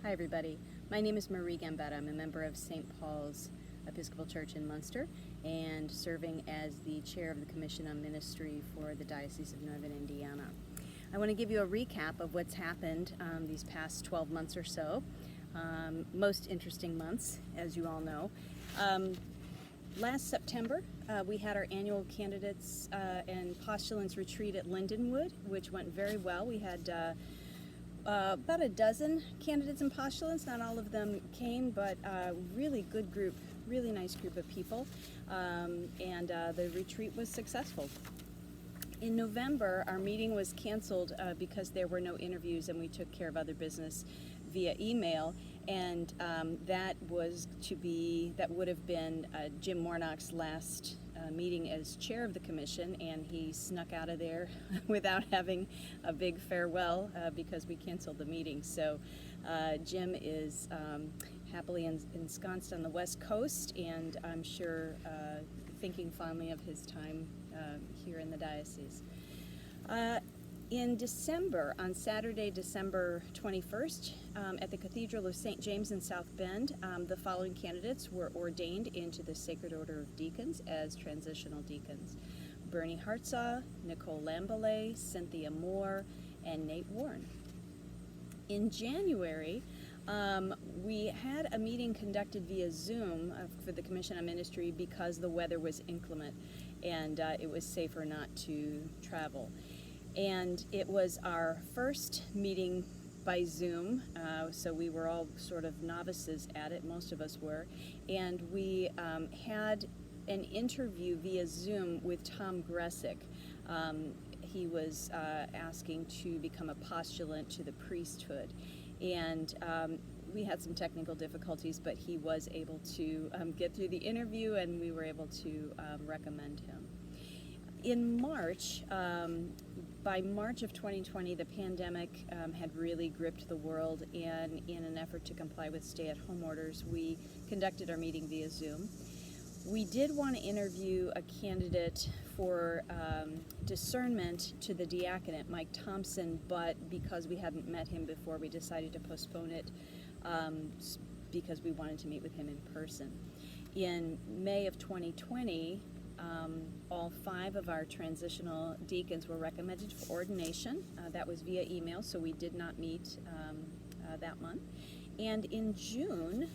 Hi everybody, my name is Marie Gambetta. I'm a member of St. Paul's Episcopal Church in Munster and serving as the chair of the Commission on Ministry for the Diocese of Northern Indiana. I want to give you a recap of what's happened these past 12 months or so. Most interesting months, as you all know. Last September, we had our annual candidates and postulants retreat at Lindenwood, which went very well. We had about a dozen candidates and postulants. Not all of them came, but a really good group, really nice group of people, and the retreat was successful. In November, our meeting was canceled because there were no interviews and we took care of other business via email, and that would have been Jim Warnock's last meeting as chair of the commission, and he snuck out of there without having a big farewell because we canceled the meeting. So Jim is happily ensconced on the West Coast, and I'm sure thinking fondly of his time here in the diocese. In December, on Saturday, December 21st, at the Cathedral of St. James in South Bend, the following candidates were ordained into the Sacred Order of Deacons as transitional deacons: Bernie Hartsaw, Nicole Lambolet, Cynthia Moore, and Nate Warren. In January, we had a meeting conducted via Zoom for the Commission on Ministry because the weather was inclement and it was safer not to travel. And it was our first meeting by Zoom, so we were all sort of novices at it, most of us were, and we had an interview via Zoom with Tom Gressick. He was asking to become a postulant to the priesthood, and we had some technical difficulties, but he was able to get through the interview, and we were able to recommend him. In March, by March of 2020, the pandemic had really gripped the world, and in an effort to comply with stay-at-home orders, we conducted our meeting via Zoom. We did want to interview a candidate for discernment to the diaconate, Mike Thompson, but because we hadn't met him before, we decided to postpone it because we wanted to meet with him in person. In May of 2020, all 5 of our transitional deacons were recommended for ordination. That was via email, so we did not meet that month. And in June,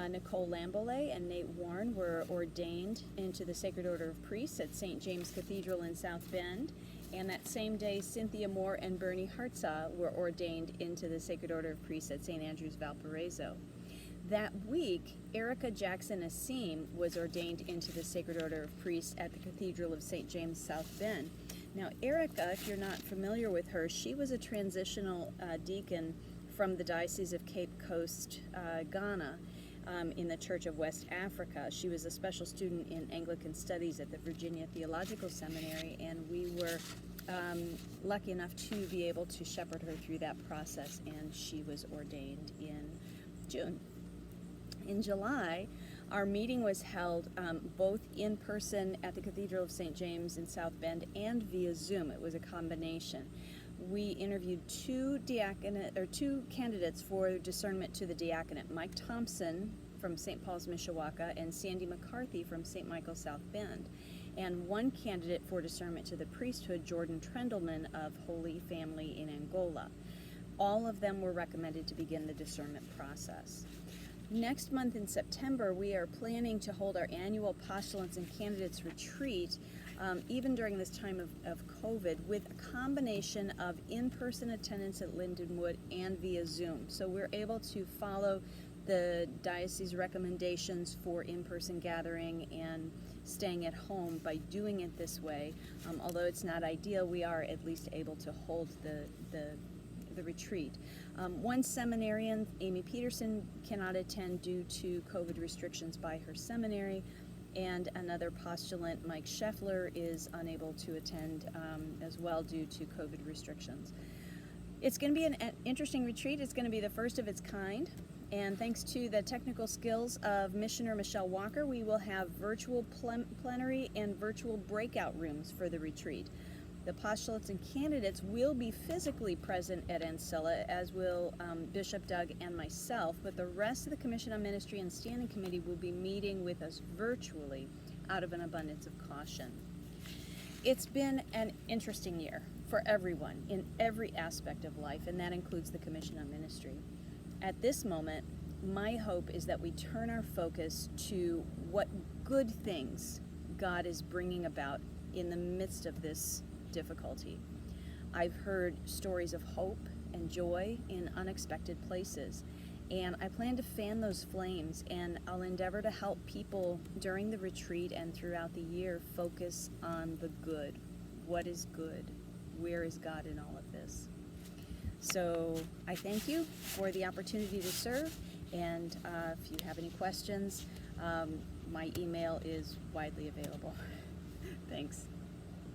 Nicole Lambolet and Nate Warren were ordained into the Sacred Order of Priests at St. James Cathedral in South Bend. And that same day, Cynthia Moore and Bernie Hartsaw were ordained into the Sacred Order of Priests at St. Andrew's, Valparaiso. That week, Erica Jackson Asim was ordained into the Sacred Order of Priests at the Cathedral of St. James, South Bend. Now, Erica, if you're not familiar with her, she was a transitional deacon from the Diocese of Cape Coast, Ghana, in the Church of West Africa. She was a special student in Anglican Studies at the Virginia Theological Seminary, and we were lucky enough to be able to shepherd her through that process, and she was ordained in June. In July, our meeting was held both in person at the Cathedral of St. James in South Bend and via Zoom. It was a combination. We interviewed 2 candidates for discernment to the diaconate: Mike Thompson from St. Paul's, Mishawaka, and Sandy McCarthy from St. Michael's, South Bend, and 1 candidate for discernment to the priesthood, Jordan Trendelman of Holy Family in Angola. All of them were recommended to begin the discernment process. Next month in September, we are planning to hold our annual postulants and candidates retreat, even during this time of COVID, with a combination of in-person attendance at Lindenwood and via Zoom. So we're able to follow the diocese recommendations for in-person gathering and staying at home by doing it this way. Although it's not ideal, we are at least able to hold the retreat. One seminarian, Amy Peterson, cannot attend due to COVID restrictions by her seminary, and another postulant, Mike Scheffler, is unable to attend as well due to COVID restrictions. It's going to be an interesting retreat. It's going to be the first of its kind, and thanks to the technical skills of Missioner Michelle Walker, we will have virtual plenary and virtual breakout rooms for the retreat. The postulates and candidates will be physically present at Ancilla, as will Bishop Doug and myself, but the rest of the Commission on Ministry and Standing Committee will be meeting with us virtually out of an abundance of caution. It's been an interesting year for everyone in every aspect of life, and that includes the Commission on Ministry. At this moment, my hope is that we turn our focus to what good things God is bringing about in the midst of this difficulty. I've heard stories of hope and joy in unexpected places, and I plan to fan those flames, and I'll endeavor to help people during the retreat and throughout the year focus on the good. What is good? Where is God in all of this? So I thank you for the opportunity to serve, and if you have any questions, my email is widely available. Thanks.